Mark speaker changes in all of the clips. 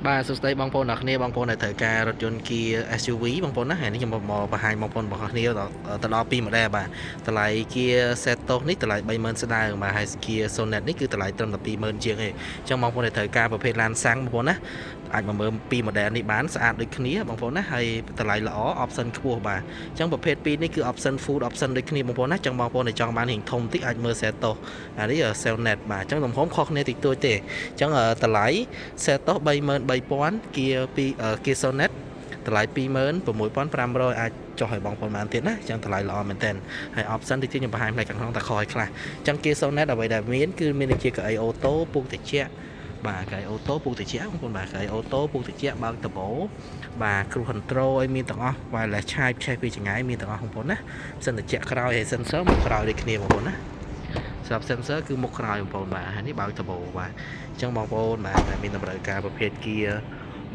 Speaker 1: បាទសួស្តីបងប្អូនអ្នកគ្នាបងប្អូនដែលត្រូវការរថយន្ត Kia SUV បងប្អូនណាហើយនេះខ្ញុំមកបង្ហាញបងប្អូនរបស់គ្នាទៅដល់2 model បាទតម្លៃ Kia Seltos នេះតម្លៃ 30,000 ស្ដើងបាទហើយ Kia Sonet នេះគឺតម្លៃត្រឹមតែ 20,000 ជាងទេអញ្ចឹងបងប្អូនដែលត្រូវការប្រភេទឡានសាំងបងប្អូនណាអាចមកមើល2 model នេះបានស្អាតដូចគ្នាបងប្អូនណាហើយតម្លៃល្អ option ខ្ពស់បាទអញ្ចឹងប្រភេទ2នេះគឺ option full option ដូចគ្នាបងប្អូនណាអញ្ចឹងបងប្អូនដែលចង់បានរៀងធំតិចអាចមើល Seltos អានេះ Sonet បាទអញ្ចឹងទំហំខុសគ្នាតិចតួចទេអញ្ចឹងតម្លៃ Seltos 33,000 Kia Sonet តម្លៃ 26,500 អាចចុះឲ្យបងប្អូនបានទៀតណាអញ្ចឹងតម្លៃល្អមែនទែនហើយ option ទីខ្ញុំបង្ហាញផ្នែកខាងក្នុងតែខយខ្លះអញ្ចឹង Kia Sonet អ្វីដែលមានគឺមានដូចជាកៅអីអូតូពូកត្រជាក់បាទកៅអីអូតូពូកត្រជាក់បងប្អូនបាទកៅអីអូតូពូកត្រជាក់បើកដបូបាទ cruise control ឲ្យមានទាំងអស់ wireless charge ឆេះពីចម្ងាយមានទាំងអស់បងប្អូនណាសិនត្រជាក់ក្រោយហើយ sensor មុខក្រោយដូចគ្នាបងប្អូនណាសម្រាប់ sensor គឺមុខក្រោយបងប្អូនបាទហើយនេះបើកដបូបាទអញ្ចឹងបងប្អូនបាទមានតម្រូវការប្រភេទ Kia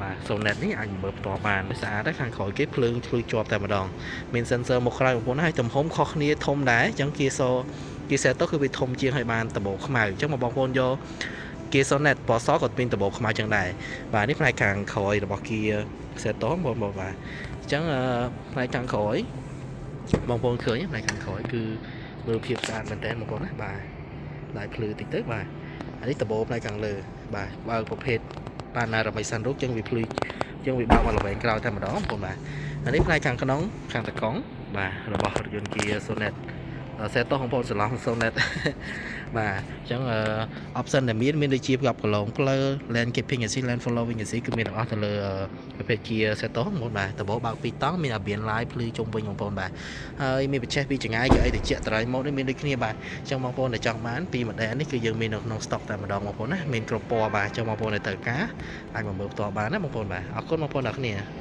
Speaker 1: បាទ Sonet នេះអាចមើលផ្ទាល់បានស្អាតដែរខាងក្រោយគេភ្លើងឆ្លុយជាប់តែម្ដងមាន sensor មុខក្រោយបងប្អូនហើយទំហំខុសគ្នាធំដែរអញ្ចឹង Kia Seltos គឺវាធំជាងហើយបានដបូខ្មៅអញ្ចឹងបងប្អូនយក Kia Sonet ពណ៌សក៏មានដបូខ្មៅចឹងដែរបាទនេះផ្នែកខាងក្រោយរបស់ Kia Seltos បងប្អូនបាទអញ្ចឹងផ្នែកខាងក្រោយបងប្អូនឃើញផ្នែកខាងក្រោយគឺមើលភាពស្អាតមែនតើបងប្អូនណាបាទឡាយភ្លឺតិចទៅបាទអានេះដបូផ្នែកខាងលើបាទបើប្រភេទបានណារមីសាន់រូបចឹងវាភ្លឺចឹងវាបើកមកល្វែងក្រោយតែម្ដងបងប្អូនបាទអានេះផ្នែកខាងក្នុងខាងតកង់បាទរបស់រថយន្ត Kia Sonet Seltos បងប្អូនច្រឡំ Sonet បាទអញ្ចឹងoption ដែលមានដូចជាប្រកបកន្លងផ្លូវ lane keeping assist lane following assist គឺមានទាំងអស់ទៅលើប្រភេទ Kia Seltos បងប្អូនបាទដបូបើក2តង់មានអាបៀន live ភ្លឺជុំវិញបងប្អូនបាទហើយមានបច្ចេកពីចម្ងាយគឺអីត្រជាក់ត្រៃម៉ូតនេះមានដូចគ្នាបាទអញ្ចឹងបងប្អូនដែលចង់បានពី model នេះគឺយើងមាននៅក្នុង stock តែម្ដងបងប្អូនណាមានគ្រប់ពណ៌បាទអញ្ចឹងបងប្អូនដែលត្រូវការអាចមកមើលផ្ទាល់បានណាបងប្អូនបាទអរគុណបងប្អូនអ្នកគ្នា